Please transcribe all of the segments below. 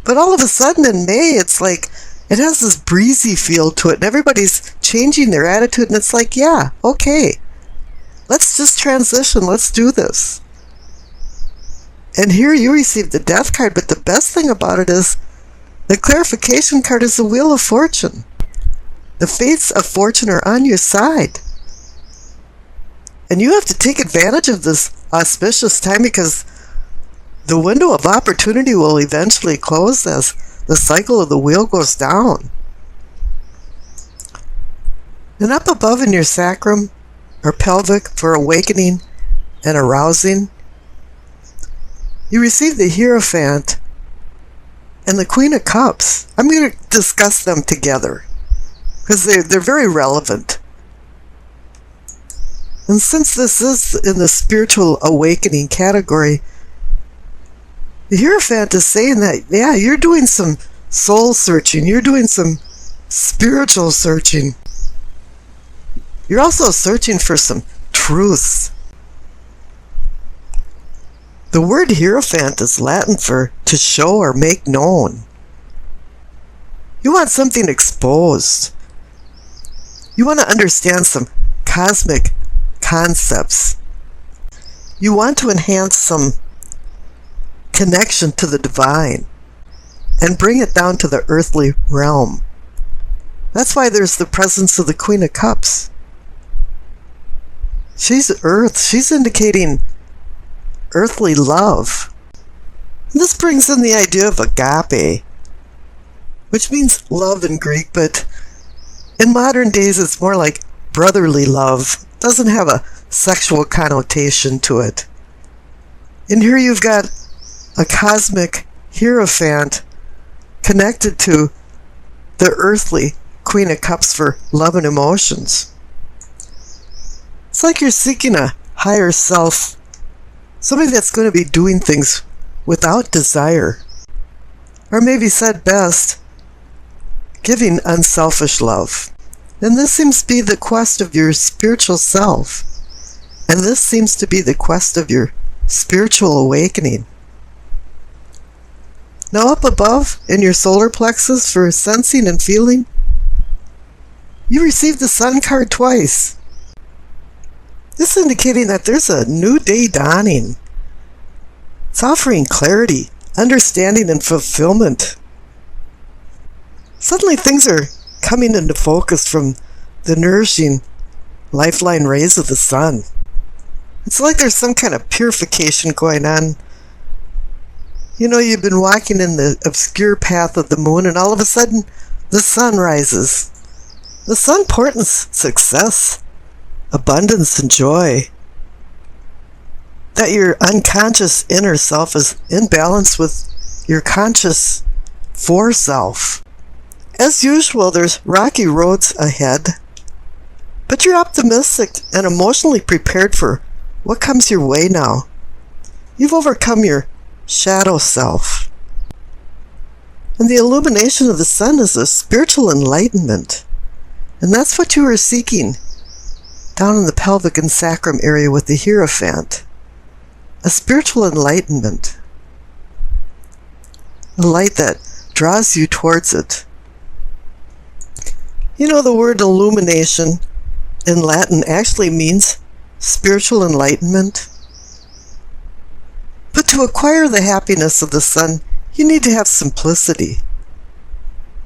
But all of a sudden in May, it's like it has this breezy feel to it, and everybody's changing their attitude, and it's like, yeah, okay, let's just transition, let's do this. And here you receive the Death card, but the best thing about it is the clarification card is the Wheel of Fortune. The fates of fortune are on your side. And you have to take advantage of this auspicious time, because the window of opportunity will eventually close as the cycle of the wheel goes down. And up above in your sacrum or pelvic for awakening and arousing, you receive the Hierophant and the Queen of Cups. I'm going to discuss them together because they're very relevant. And since this is in the spiritual awakening category, the Hierophant is saying that, yeah, you're doing some soul searching. You're doing some spiritual searching. You're also searching for some truths. The word Hierophant is Latin for to show or make known. You want something exposed. You want to understand some cosmic concepts. You want to enhance some connection to the divine and bring it down to the earthly realm. That's why there's the presence of the Queen of Cups. She's earth. She's indicating earthly love. And this brings in the idea of agape, which means love in Greek, but in modern days it's more like brotherly love. It doesn't have a sexual connotation to it. And here you've got a cosmic Hierophant connected to the earthly Queen of Cups for love and emotions. It's like you're seeking a higher self, somebody that's going to be doing things without desire, or maybe said best, giving unselfish love. And this seems to be the quest of your spiritual self, and this seems to be the quest of your spiritual awakening. Now up above in your solar plexus for sensing and feeling, you receive the Sun card twice. This indicating that there's a new day dawning. It's offering clarity, understanding, and fulfillment. Suddenly things are coming into focus from the nourishing lifeline rays of the sun. It's like there's some kind of purification going on. You know, you've been walking in the obscure path of the moon, and all of a sudden the sun rises. The sun portends success, abundance, and joy. That your unconscious inner self is in balance with your conscious fore self. As usual, there's rocky roads ahead, but you're optimistic and emotionally prepared for what comes your way now. You've overcome your shadow self. And the illumination of the sun is a spiritual enlightenment. And that's what you are seeking down in the pelvic and sacrum area with the Hierophant. A spiritual enlightenment. A light that draws you towards it. You know, the word illumination in Latin actually means spiritual enlightenment. But to acquire the happiness of the sun, you need to have simplicity.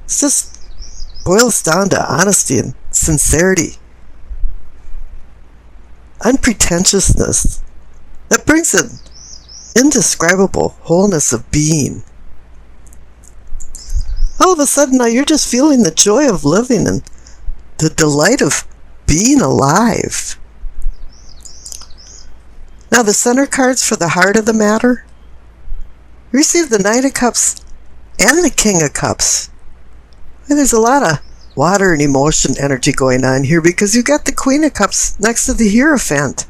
It just boils down to honesty and sincerity. Unpretentiousness that brings an indescribable wholeness of being. All of a sudden now you're just feeling the joy of living and the delight of being alive. Now the center cards for the heart of the matter. You receive the Knight of Cups and the King of Cups. And there's a lot of water and emotion energy going on here because you've got the Queen of Cups next to the Hierophant.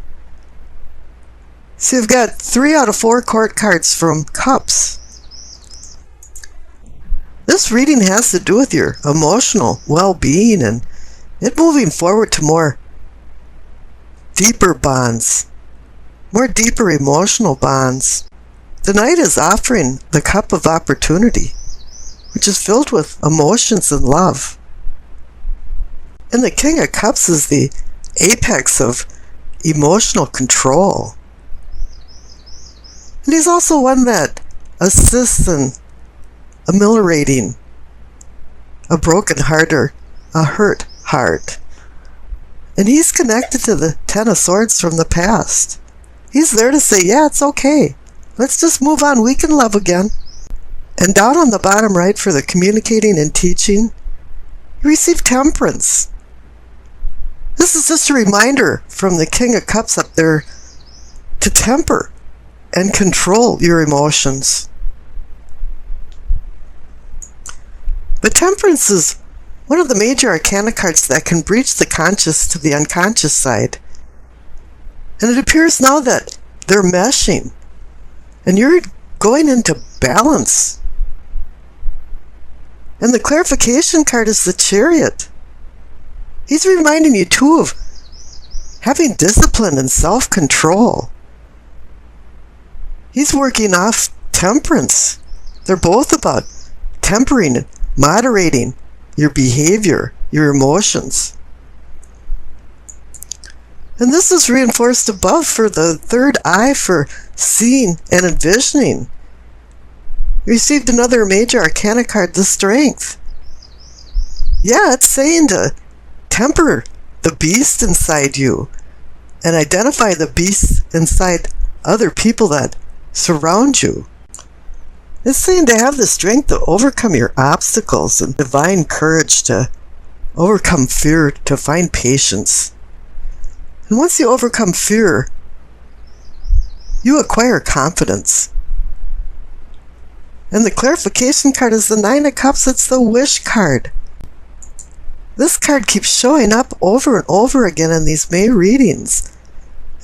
So you've got 3 out of 4 court cards from Cups. This reading has to do with your emotional well-being and it moving forward to more deeper bonds, more deeper emotional bonds. The Knight is offering the cup of opportunity. which is filled with emotions and love. And the King of Cups is the apex of emotional control. And he's also one that assists in ameliorating a broken heart or a hurt heart. And he's connected to the Ten of Swords from the past. He's there to say, yeah, it's okay. Let's just move on. We can love again. And down on the bottom right for the communicating and teaching, you receive Temperance. This is just a reminder from the King of Cups up there to temper and control your emotions. But Temperance is one of the major arcana cards that can breach the conscious to the unconscious side. And it appears now that they're meshing. And you're going into balance. And the clarification card is the Chariot. He's reminding you too of having discipline and self-control. He's working off temperance. They're both about tempering and moderating your behavior, your emotions. And this is reinforced above for the third eye for seeing and envisioning. You received another major arcana card, the Strength. Yeah, it's saying to temper the beast inside you and identify the beast inside other people that surround you. It's saying to have the strength to overcome your obstacles and divine courage to overcome fear, to find patience. And once you overcome fear, you acquire confidence. And the clarification card is the Nine of Cups. It's the Wish card. This card keeps showing up over and over again in these May readings.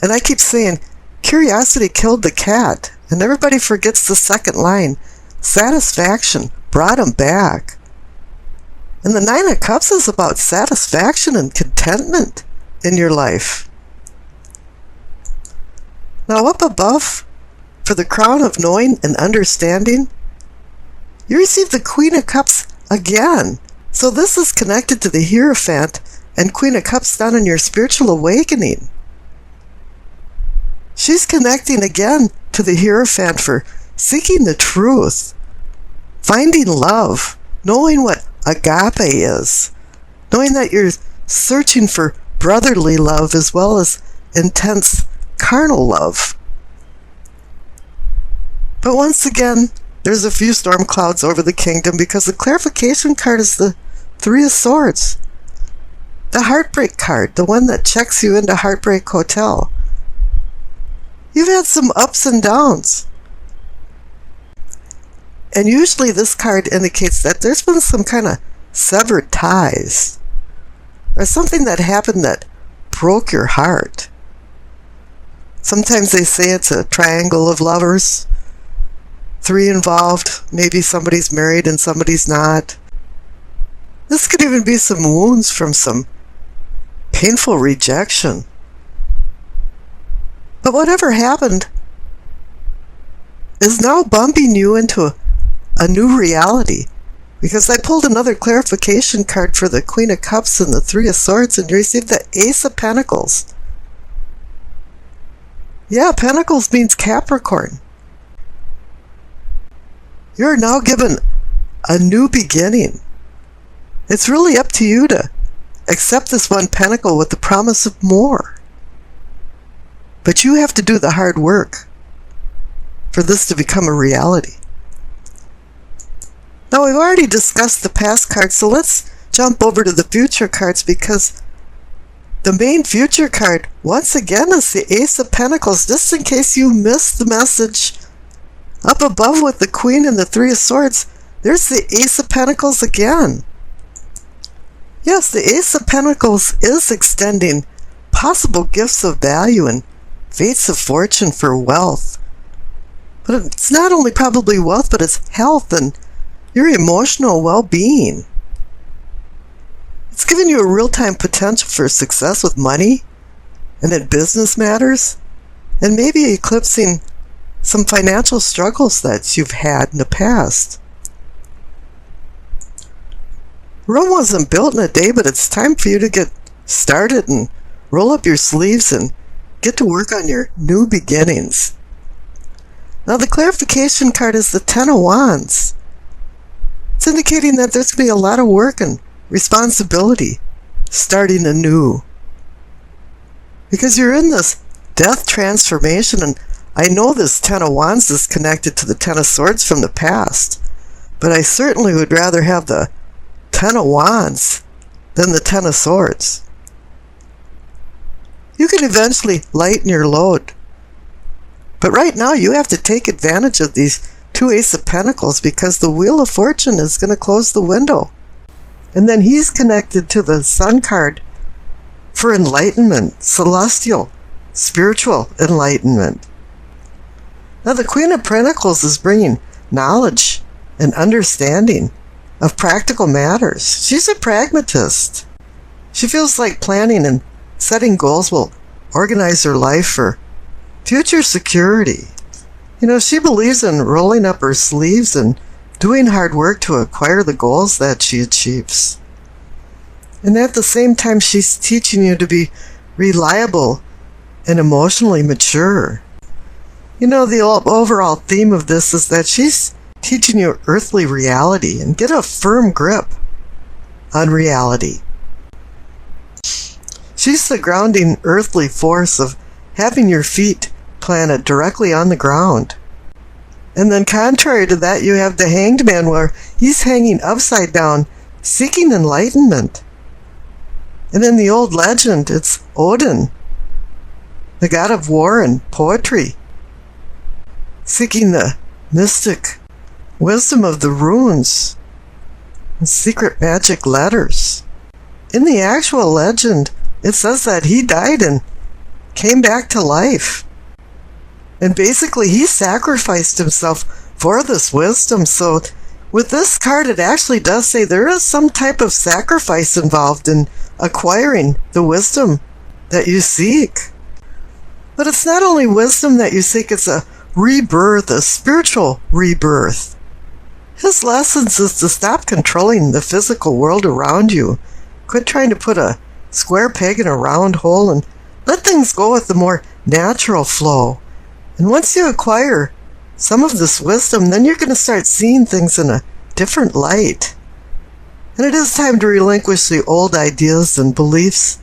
And I keep saying, curiosity killed the cat. And everybody forgets the second line. Satisfaction brought him back. And the Nine of Cups is about satisfaction and contentment in your life. Now up above, for the crown of knowing and understanding, you receive the Queen of Cups again. So this is connected to the Hierophant and Queen of Cups down in your spiritual awakening. She's connecting again to the Hierophant for seeking the truth, finding love, knowing what agape is, knowing that you're searching for brotherly love as well as intense carnal love. But once again, there's a few storm clouds over the kingdom because the clarification card is the Three of Swords. The Heartbreak card, the one that checks you into Heartbreak Hotel. You've had some ups and downs. And usually this card indicates that there's been some kind of severed ties. Or something that happened that broke your heart. Sometimes they say it's a triangle of lovers. 3 involved, maybe somebody's married and somebody's not. This could even be some wounds from some painful rejection. But whatever happened is now bumping you into a new reality. Because I pulled another clarification card for the Queen of Cups and the Three of Swords and received the Ace of Pentacles. Yeah, Pentacles means Capricorn. You're now given a new beginning. It's really up to you to accept this one pentacle with the promise of more. But you have to do the hard work for this to become a reality. Now, we've already discussed the past cards, so let's jump over to the future cards because the main future card, once again, is the Ace of Pentacles, just in case you missed the message. Up above with the Queen and the Three of Swords, there's the Ace of Pentacles again. Yes, the Ace of Pentacles is extending possible gifts of value and fates of fortune for wealth. But it's not only probably wealth, but it's health and your emotional well-being. It's giving you a real-time potential for success with money and in business matters, and maybe eclipsing some financial struggles that you've had in the past. Rome wasn't built in a day, but it's time for you to get started and roll up your sleeves and get to work on your new beginnings. Now the clarification card is the Ten of Wands. It's indicating that there's going to be a lot of work and responsibility starting anew. Because you're in this death transformation, and I know this Ten of Wands is connected to the Ten of Swords from the past, but I certainly would rather have the Ten of Wands than the Ten of Swords. You can eventually lighten your load, but right now you have to take advantage of these two Ace of Pentacles, because the Wheel of Fortune is going to close the window. And then he's connected to the Sun card for enlightenment, celestial, spiritual enlightenment. Now the Queen of Pentacles is bringing knowledge and understanding of practical matters. She's a pragmatist. She feels like planning and setting goals will organize her life for future security. You know, she believes in rolling up her sleeves and doing hard work to acquire the goals that she achieves. And at the same time, she's teaching you to be reliable and emotionally mature. You know, the overall theme of this is that she's teaching you earthly reality and get a firm grip on reality. She's the grounding earthly force of having your feet planted directly on the ground. And then contrary to that, you have the Hanged Man, where he's hanging upside down, seeking enlightenment. And in the old legend, it's Odin, the god of war and poetry, seeking the mystic wisdom of the runes and secret magic letters. In the actual legend, it says that he died and came back to life. And basically, he sacrificed himself for this wisdom. So with this card, it actually does say there is some type of sacrifice involved in acquiring the wisdom that you seek. But it's not only wisdom that you seek, it's a rebirth, a spiritual rebirth. His lessons is to stop controlling the physical world around you. Quit trying to put a square peg in a round hole and let things go with the more natural flow. And once you acquire some of this wisdom, then you're going to start seeing things in a different light. And it is time to relinquish the old ideas and beliefs,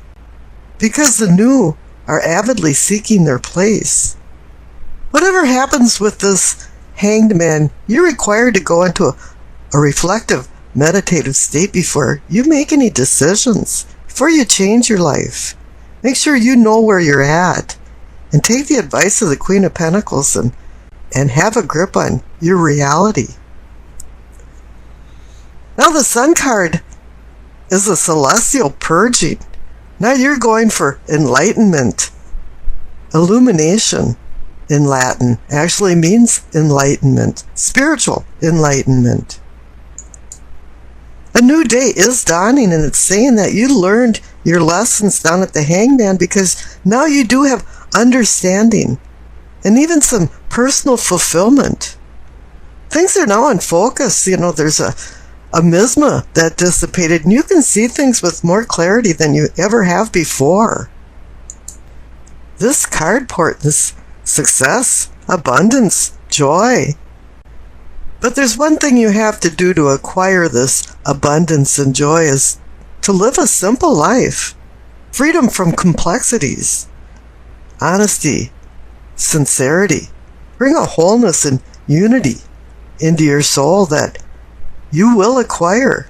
because the new are avidly seeking their place. Whatever happens with this Hanged Man, you're required to go into a reflective, meditative state before you make any decisions, before you change your life. Make sure you know where you're at, and take the advice of the Queen of Pentacles and have a grip on your reality. Now the Sun card is a celestial purging. Now you're going for enlightenment. Illumination in Latin actually means enlightenment, spiritual enlightenment. A new day is dawning, and it's saying that you learned your lessons down at the Hangman, because now you do have understanding and even some personal fulfillment. Things are now in focus. You know, there's a miasma that dissipated, and you can see things with more clarity than you ever have before. This card portends success, abundance, joy. But there's one thing you have to do to acquire this abundance and joy, is to live a simple life. Freedom from complexities. Honesty, sincerity. Bring a wholeness and unity into your soul that you will acquire.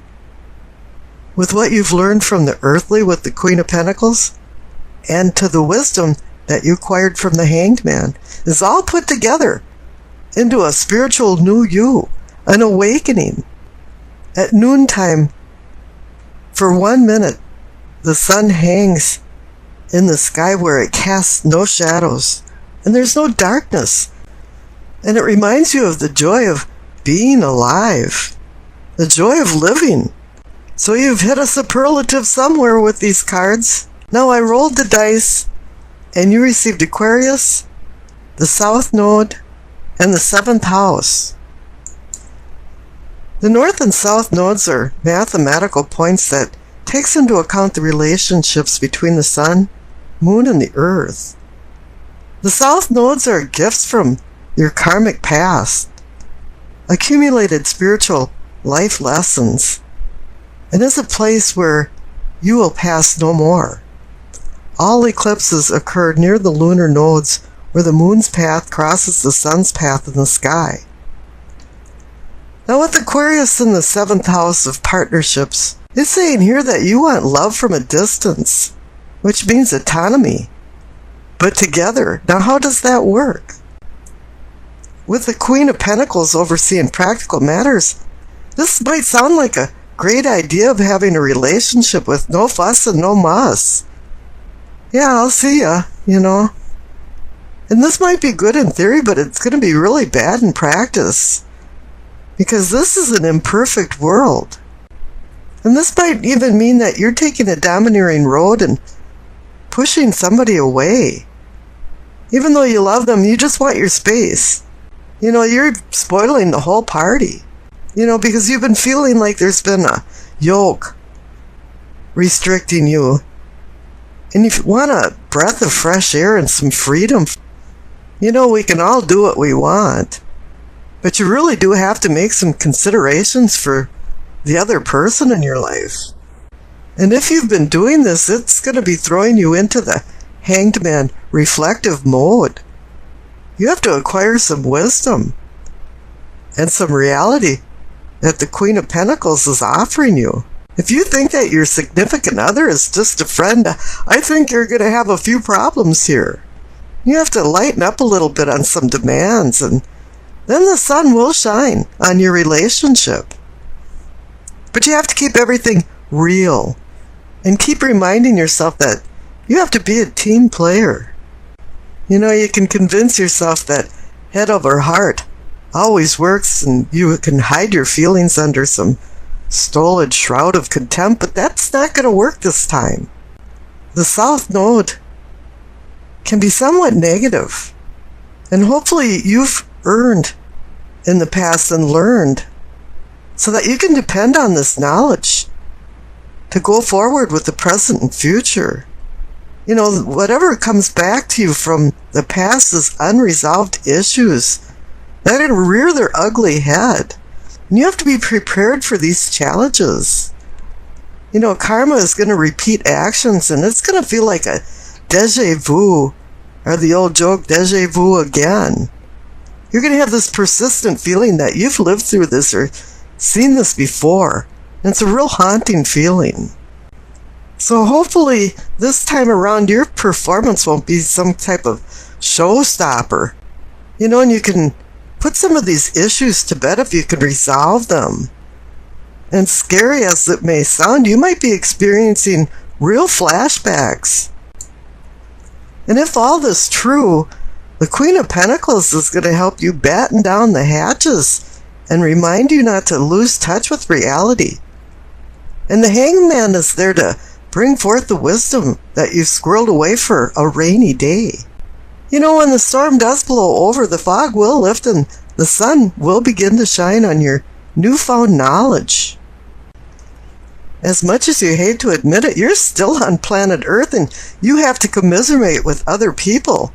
With what you've learned from the earthly with the Queen of Pentacles, and to the wisdom that you acquired from the Hanged Man, is all put together into a spiritual new you, an awakening. At noontime, for 1 minute, the sun hangs in the sky where it casts no shadows, and there's no darkness. And it reminds you of the joy of being alive, the joy of living. So you've hit a superlative somewhere with these cards. Now I rolled the dice, and you received Aquarius, the South Node, and the 7th house. The north and south nodes are mathematical points that takes into account the relationships between the sun, moon, and the earth. The south nodes are gifts from your karmic past, accumulated spiritual life lessons, and is a place where you will pass no more. All eclipses occur near the lunar nodes where the moon's path crosses the sun's path in the sky. Now with Aquarius in the 7th house of partnerships, it's saying here that you want love from a distance, which means autonomy, but together. Now how does that work? With the Queen of Pentacles overseeing practical matters, this might sound like a great idea of having a relationship with no fuss and no muss. Yeah, I'll see ya, you know. And this might be good in theory, but it's going to be really bad in practice. Because this is an imperfect world. And this might even mean that you're taking a domineering road and pushing somebody away. Even though you love them, you just want your space. You know, you're spoiling the whole party. You know, because you've been feeling like there's been a yoke restricting you. And if you want a breath of fresh air and some freedom, you know, we can all do what we want. But you really do have to make some considerations for the other person in your life. And if you've been doing this, it's going to be throwing you into the hanged man reflective mode. You have to acquire some wisdom and some reality that the Queen of Pentacles is offering you. If you think that your significant other is just a friend, I think you're going to have a few problems here. You have to lighten up a little bit on some demands, and then the sun will shine on your relationship. But you have to keep everything real and keep reminding yourself that you have to be a team player. You know, you can convince yourself that head over heart always works, and you can hide your feelings under some stolid shroud of contempt, but that's not going to work this time. The South Node can be somewhat negative, and hopefully you've earned in the past and learned so that you can depend on this knowledge to go forward with the present and future. You know, whatever comes back to you from the past is unresolved issues that are going to rear their ugly head. And you have to be prepared for these challenges. You know, karma is going to repeat actions, and it's going to feel like a déjà vu, or the old joke, déjà vu again. You're going to have this persistent feeling that you've lived through this or seen this before. And it's a real haunting feeling. So hopefully this time around your performance won't be some type of showstopper. You know, and you can put some of these issues to bed if you can resolve them. And scary as it may sound, you might be experiencing real flashbacks. And if all this is true, the Queen of Pentacles is going to help you batten down the hatches and remind you not to lose touch with reality. And the Hangman is there to bring forth the wisdom that you've squirreled away for a rainy day. You know, when the storm does blow over, the fog will lift and the sun will begin to shine on your newfound knowledge. As much as you hate to admit it, you're still on planet Earth, and you have to commiserate with other people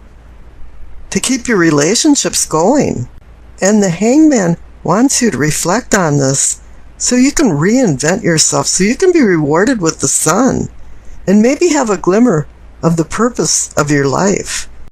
to keep your relationships going. And the Hangman wants you to reflect on this so you can reinvent yourself, so you can be rewarded with the sun and maybe have a glimmer of the purpose of your life.